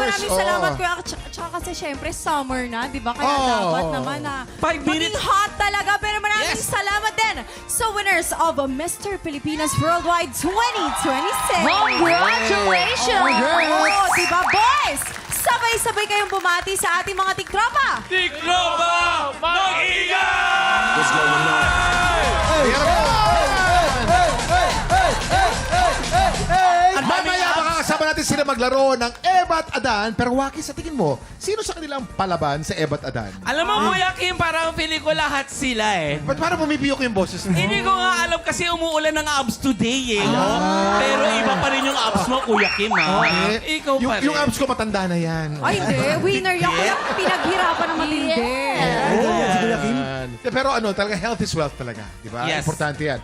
maraming salamat, Kuya. Tsaka kasi syempre summer na, di ba? Kaya dapat naman na 5 minutes. maging hot talaga. Pero maraming salamat din sa winners of Mr. Pilipinas Worldwide 2026. Congratulations! Oh, di ba, boys? Sabay-sabay kayong bumati sa ating mga tiktropa. Tiktropa! Mag-ingat! Mamaya makakasama natin sila maglaro ng Eva at Adan. Pero Waki, sa tingin mo, sino sa kanilang palaban sa Eva at Adan? Alam mo, Kuya Kim, parang feeling ko lahat sila eh. Ba't parang pumipiyok yung boses mo? Hindi ko nga alam kasi umuulan ng abs today eh. No? Pero iba pa rin yung abs mo, Kuya Kim, ha? Ikaw pa rin. Yung abs ko matanda na yan. Ay, hindi. Winner yan. Kaya pinaghirapan ng matindi. Pero ano, talaga health is wealth talaga. Di ba? Yes. Importante yan.